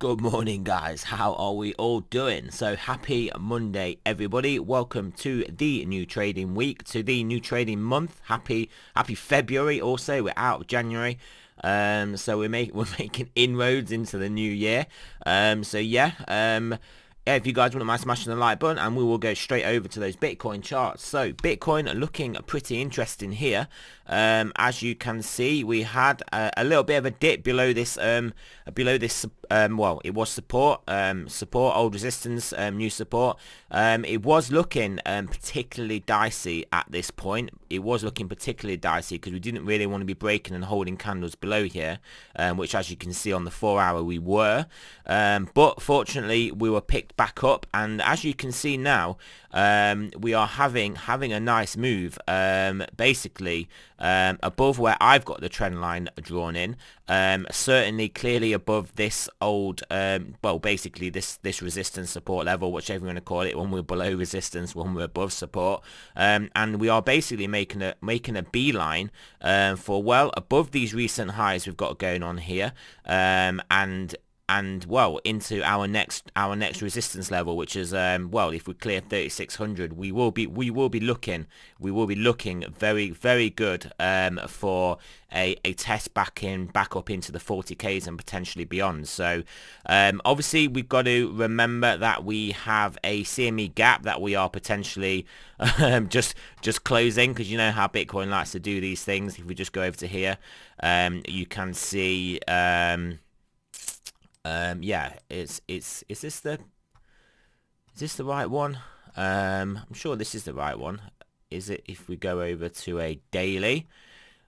Good morning, guys. How are we all doing? So happy Monday, everybody. Welcome to the new trading week, to the new trading month. Happy February. Also, we're out of January. So we're making inroads into the new year. Yeah, if you guys wouldn't mind smashing the like button, and we will go straight over to those Bitcoin charts. So Bitcoin looking pretty interesting here. As you can see, we had a little bit of a dip below this. Well, it was support, old resistance, new support. It was looking particularly dicey at this point. It was looking particularly dicey because we didn't really want to be breaking and holding candles below here, which, as you can see on the 4-hour, we were. But fortunately, we were picked back up, and as you can see now, we are having a nice move, basically above where I've got the trend line drawn in, certainly clearly above this old, well, basically this resistance support level, whichever you want to call it, when we're below resistance, when we're above support, and we are basically making a beeline for well above these recent highs we've got going on here, and well into our next resistance level, which is well, if we clear 3600, we will be looking very, very good for a test back up into the 40Ks and potentially beyond. So obviously we've got to remember that we have a CME gap that we are potentially just closing, because you know how Bitcoin likes to do these things. If we just go over to here, you can see yeah, is this the right one? I'm sure this is the right one. Is it? If we go over to a daily,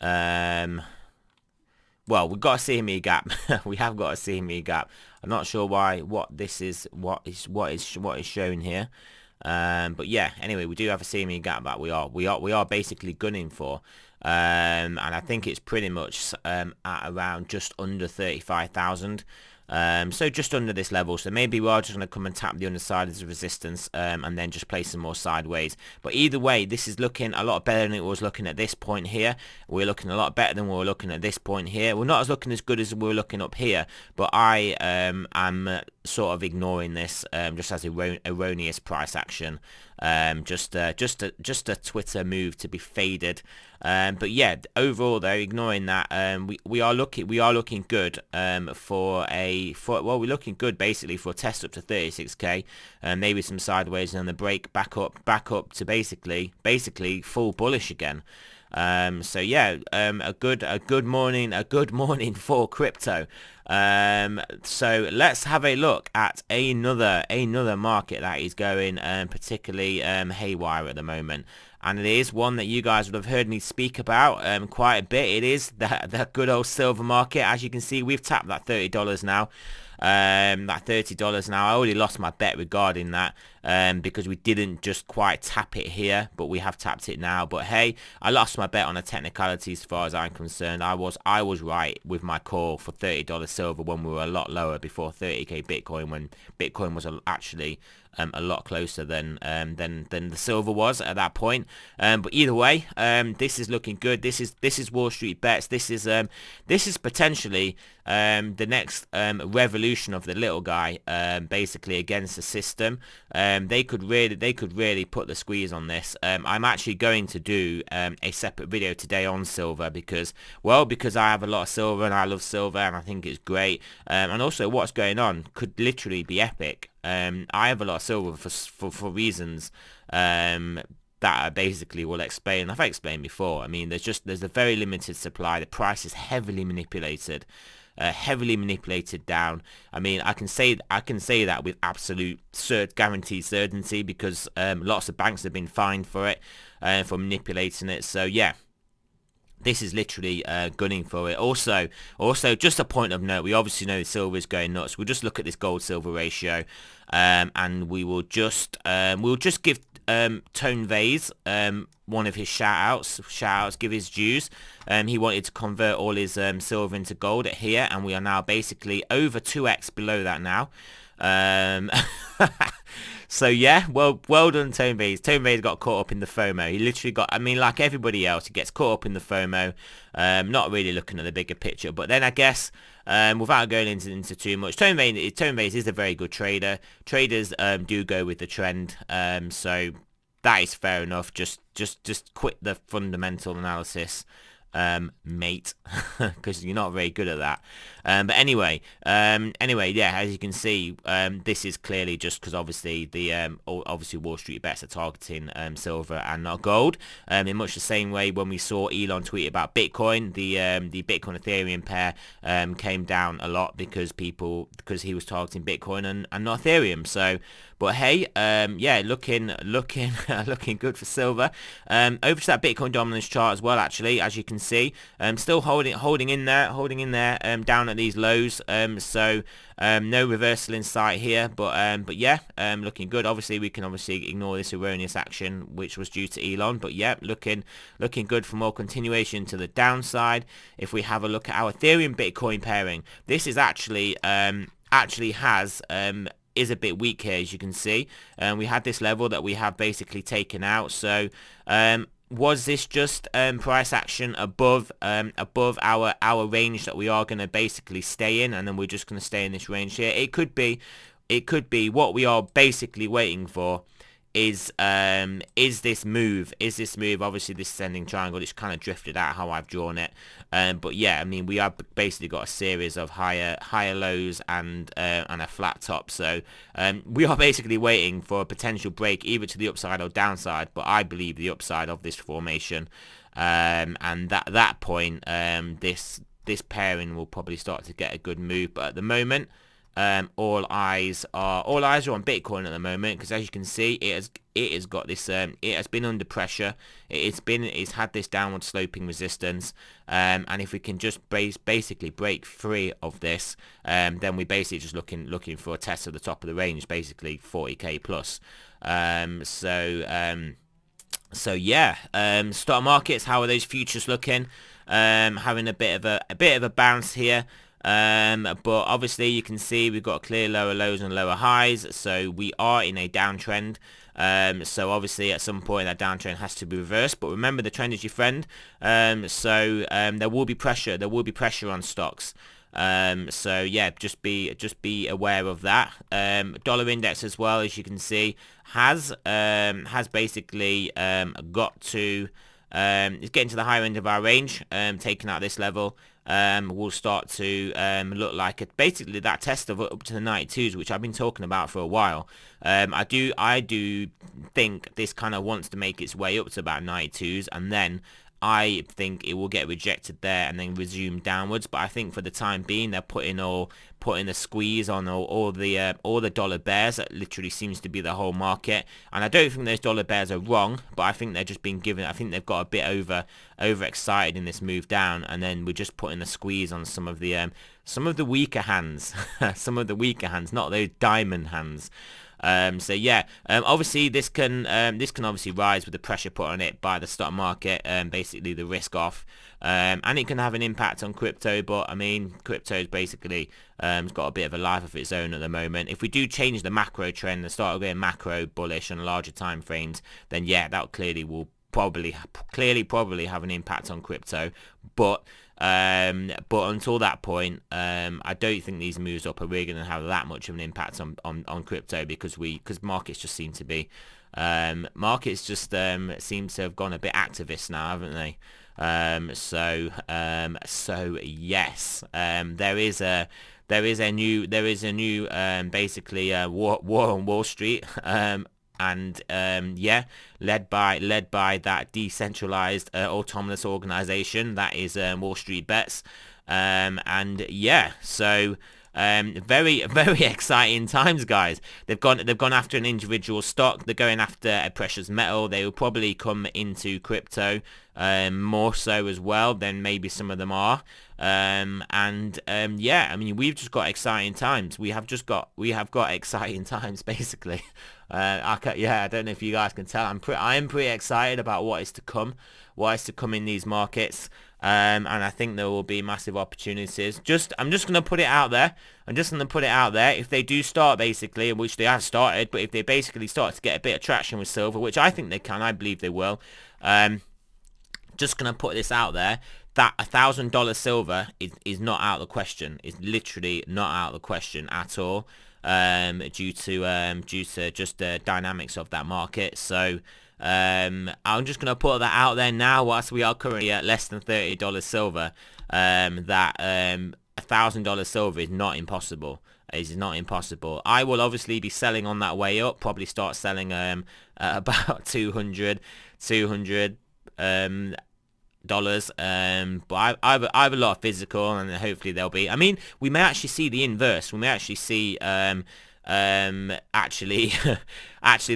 well, we've got a CME gap. We have got a CME gap. I'm not sure what is shown here. But yeah, anyway, we do have a CME gap that we are basically gunning for. And I think it's pretty much at around just under 35,000. So just under this level, so maybe we are just going to come and tap the underside as a resistance, and then just play some more sideways. But either way, this is looking a lot better than it was looking at this point here. We're looking a lot better than we were looking at this point here. We're not looking as good as we were looking up here, but I am sort of ignoring this just as erroneous price action, just a Twitter move to be faded. But yeah, overall though, ignoring that, we are looking good we're looking good basically for a test up to 36k, and maybe some sideways, and then the break back up to basically full bullish again. So yeah, a good morning for crypto. So let's have a look at another market that is going particularly haywire at the moment, and it is one that you guys would have heard me speak about quite a bit. It is the good old silver market. As you can see, we've tapped that $30 now. That $30 now. I already lost my bet regarding that, because we didn't just quite tap it here, but we have tapped it now. But hey, I lost my bet on the technicalities as far as I'm concerned. I was right with my call for $30 silver when we were a lot lower before 30k Bitcoin, when Bitcoin was actually a lot closer than the silver was at that point. But either way, this is looking good. This is Wall Street bets. This is potentially the next revolution of the little guy, basically against the system. They could really put the squeeze on this. I'm actually going to do a separate video today on silver, because I have a lot of silver and I love silver and I think it's great, and also what's going on could literally be epic. I have a lot of silver for reasons that I basically will explain. I've explained before. I mean, there's a very limited supply. The price is heavily manipulated down. I mean, I can say that with absolute guaranteed certainty, because lots of banks have been fined for it, for manipulating it. So yeah, this is literally gunning for it. Also, just a point of note, we obviously know silver is going nuts. We'll just look at this gold-silver ratio, and we'll just give Tone Vase one of his shout-outs, give his dues. He wanted to convert all his silver into gold at here, and we are now basically over 2x below that now. So yeah, well done, Tone Vays. Tone Vays got caught up in the FOMO. He literally got, I mean, like everybody else, he gets caught up in the FOMO, not really looking at the bigger picture. But then I guess, without going into too much, Tone Vays is a very good trader. Traders do go with the trend, so that is fair enough. Just quit the fundamental analysis, mate, because you're not very good at that. But anyway, yeah, as you can see, this is clearly just because obviously obviously Wall Street bets are targeting silver and not gold. In much the same way when we saw Elon tweet about Bitcoin, the Bitcoin Ethereum pair came down a lot because he was targeting Bitcoin and not Ethereum. So, but hey, yeah, looking good for silver. Over to that Bitcoin dominance chart as well. Actually, as you can see, still holding in there, down at these lows. So no reversal in sight here, but yeah, looking good. Obviously, we can ignore this erroneous action which was due to Elon, but yeah, looking good for more continuation to the downside. If we have a look at our Ethereum Bitcoin pairing, this is actually has is a bit weak here, as you can see. We had this level that we have basically taken out. So was this just price action above our range that we are going to basically stay in, and then we're just going to stay in this range here? It could be what we are basically waiting for is this move. Obviously this ascending triangle, it's kind of drifted out how I've drawn it, but yeah, I mean, we have basically got a series of higher lows and a flat top. So we are basically waiting for a potential break either to the upside or downside, but I believe the upside of this formation, and at that point, this pairing will probably start to get a good move. But at the moment, all eyes are on Bitcoin at the moment, because as you can see, it has got this it has been under pressure. It's had this downward sloping resistance, and if we can just basically break free of this, then we're basically just looking for a test of the top of the range, basically 40k plus. So yeah, stock markets, how are those futures looking? Having a bit of a bounce here. But obviously you can see we've got clear lower lows and lower highs, so we are in a downtrend. So obviously at some point that downtrend has to be reversed, but remember, the trend is your friend. So there will be pressure on stocks. So yeah, just be aware of that. Dollar index as well, as you can see, has basically got to it's getting to the higher end of our range, taking out this level. Will start to look like basically that test of up to the 92s, which I've been talking about for a while. I do think this kind of wants to make its way up to about 92s, and then I think it will get rejected there and then resume downwards. But I think for the time being, they're putting a squeeze on all the dollar bears. That literally seems to be the whole market, and I don't think those dollar bears are wrong, but I think they're just being given. I think they've got a bit overexcited in this move down, and then we're just putting a squeeze on some of the weaker hands, not those diamond hands. So yeah, obviously this can obviously rise with the pressure put on it by the stock market, basically the risk off, and it can have an impact on crypto. But I mean, crypto's basically it's got a bit of a life of its own at the moment. If we do change the macro trend and start going macro bullish on larger time frames, then yeah, that clearly will probably have an impact on crypto. But until that point, I don't think these moves up are really going to have that much of an impact on crypto, because markets just seem to be seem to have gone a bit activist now, haven't they? So yes, there is a new basically war on Wall Street, and yeah, led by that decentralized autonomous organization that is Wall Street Bets, and yeah, so very exciting times, guys. They've gone after an individual stock. They're going after a precious metal. They will probably come into crypto more so as well than maybe some of them are. Yeah, I mean, we've just got exciting times. We have got exciting times, basically. I don't know if you guys can tell. I am pretty excited about what is to come in these markets. and I think there will be massive opportunities. I'm just going to put it out there. If they do start, basically, which they have started, but if they basically start to get a bit of traction with silver, which I think they can, I believe they will, just going to put this out there, that $1,000 silver is not out of the question. It's literally not out of the question at all, due to just the dynamics of that market. So I'm just going to put that out there now, whilst we are currently at less than $30 silver, that $1,000 silver is not impossible. It is not impossible. I will obviously be selling on that way up. Probably start selling at about 200 dollars, but I have a lot of physical, and hopefully there'll be, I mean, we may actually see the inverse. We may actually see actually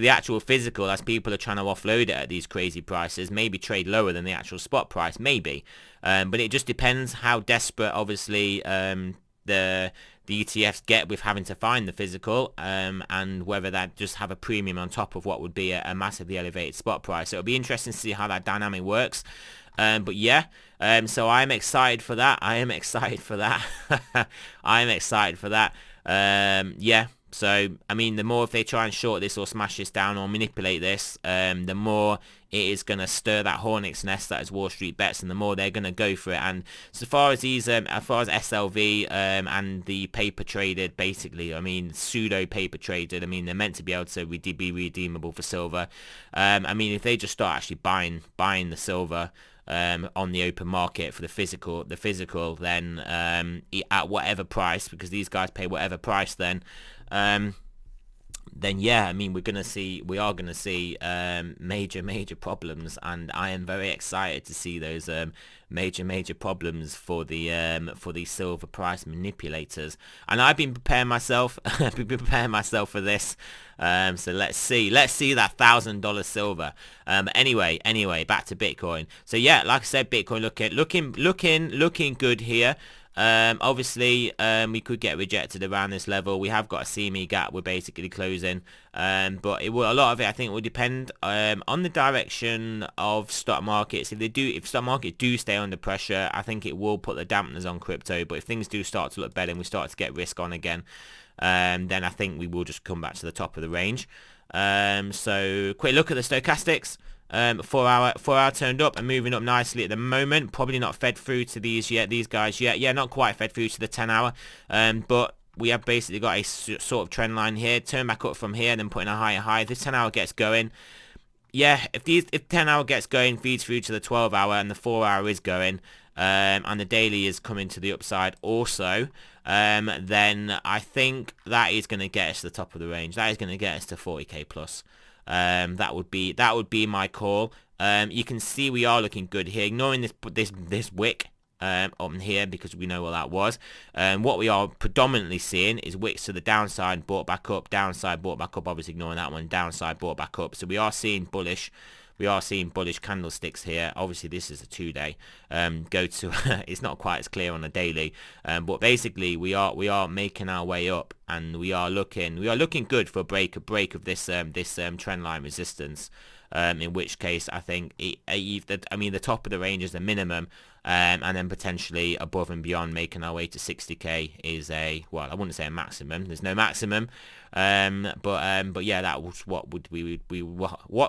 the actual physical, as people are trying to offload it at these crazy prices, maybe trade lower than the actual spot price, maybe, but it just depends how desperate, obviously, the ETFs get with having to find the physical, and whether that just have a premium on top of what would be a massively elevated spot price. So it'll be interesting to see how that dynamic works. But yeah, so I'm excited for that. I'm excited for that. Yeah. So, I mean, the more if they try and short this or smash this down or manipulate this, the more it is going to stir that hornet's nest that is Wall Street bets, and the more they're going to go for it. And so far as these, as far as SLV and the paper traded, basically, I mean, pseudo paper traded, I mean, they're meant to be able to be redeemable for silver. I mean, if they just start actually buying the silver on the open market for the physical, then at whatever price, because these guys pay whatever price, then yeah, I mean, we are gonna see major problems, and I am very excited to see those major problems for the silver price manipulators. And I've been preparing myself for this. So let's see that $1,000 silver. Anyway, back to Bitcoin. So yeah, like I said, Bitcoin looking good here. Obviously, we could get rejected around this level. We have got a CME gap we're basically closing, but a lot of it, I think, will depend on the direction of stock markets. If stock market do stay under pressure, I think it will put the dampeners on crypto. But if things do start to look better and we start to get risk on again, then I think we will just come back to the top of the range. So quick look at the stochastics. 4 hour turned up and moving up nicely at the moment. Probably not fed through to these guys yet. Yeah, not quite fed through to the 10 hour. But we have basically got a sort of trend line here. Turn back up from here, then putting a higher high. If this 10 hour gets going, yeah, if 10 hour gets going, feeds through to the 12 hour, and the 4 hour is going, and the daily is coming to the upside also, then I think that is going to get us to the top of the range. That is going to get us to 40k plus. That would be my call. You can see we are looking good here, ignoring this wick on here, because we know what that was. What we are predominantly seeing is wicks to the downside, bought back up, downside, bought back up, obviously ignoring that one, downside, bought back up. So we are seeing bullish candlesticks here. Obviously this is a 2-day. It's not quite as clear on a daily, but basically we are making our way up, and we are looking good for a break of this trend line resistance. In which case I think the top of the range is the minimum, and then potentially above and beyond, making our way to 60k is I wouldn't say a maximum. There's no maximum, but yeah, that was what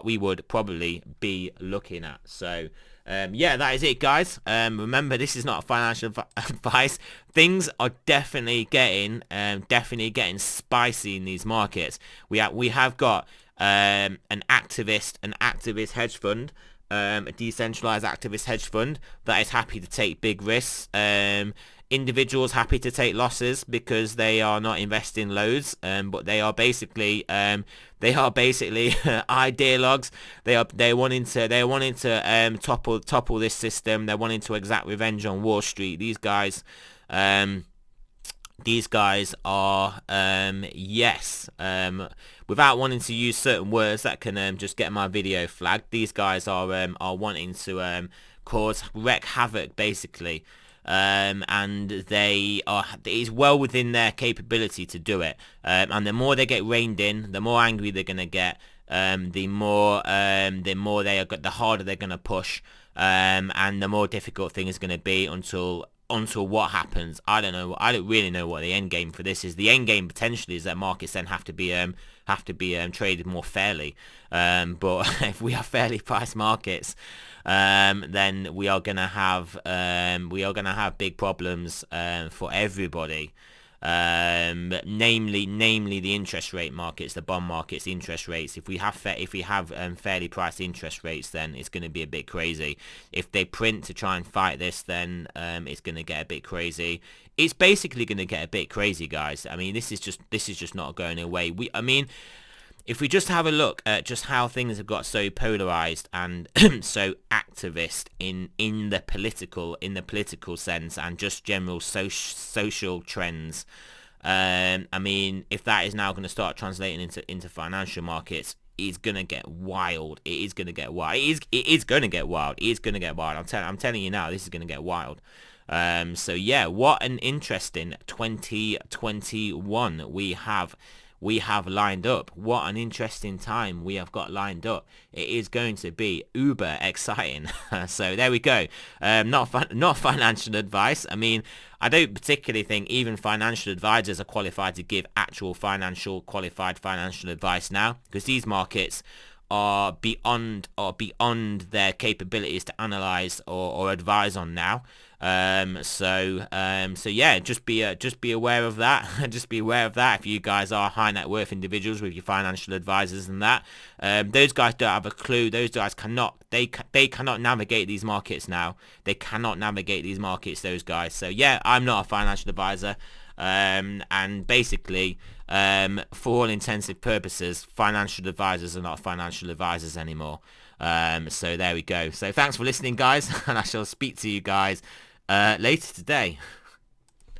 we would probably be looking at. So yeah, that is it, guys. Remember, this is not financial advice. Things are definitely getting spicy in these markets. We have got an activist hedge fund, a decentralized activist hedge fund that is happy to take big risks. Individuals happy to take losses because they are not investing loads, but they are basically ideologues. They're wanting to topple this system. They're wanting to exact revenge on Wall Street. These guys are without wanting to use certain words that can just get my video flagged, these guys are wanting to wreak havoc, basically, and it is well within their capability to do it, and the more they get reined in, the more angry they're gonna get, the harder they're gonna push. and the more difficult thing is going to be until what happens. I don't know. I don't really know what the end game for this is. The end game potentially is that markets then have to be traded more fairly. But if we have fairly priced markets, then we are gonna have big problems for everybody. Namely the interest rate markets, the bond markets, the interest rates. If we have fairly priced interest rates, then it's going to be a bit crazy. If they print to try and fight this, then it's going to get a bit crazy. It's basically going to get a bit crazy, guys. I mean, this is just not going away. If we just have a look at just how things have got so polarized and so activist in the political sense and just general social trends, I mean, if that is now going to start translating into financial markets, it's going to get wild. It is going to get wild. It is going to get wild. It is going to get wild. I'm telling you now, this is going to get wild. So yeah, what an interesting 2021 we have lined up. What an interesting time we have got lined up. It is going to be uber exciting. So there we go. Not financial advice. I mean, I don't particularly think even financial advisors are qualified to give actual qualified financial advice now, because these markets are beyond their capabilities to analyze or advise on now. So yeah, just be aware of that. Just be aware of that if you guys are high net worth individuals with your financial advisors and that. Those guys don't have a clue. Those guys cannot navigate these markets now. They cannot navigate these markets, those guys. So yeah, I'm not a financial advisor. And basically, for all intensive purposes, financial advisors are not financial advisors anymore. So there we go. So thanks for listening, guys, and I shall speak to you guys later today.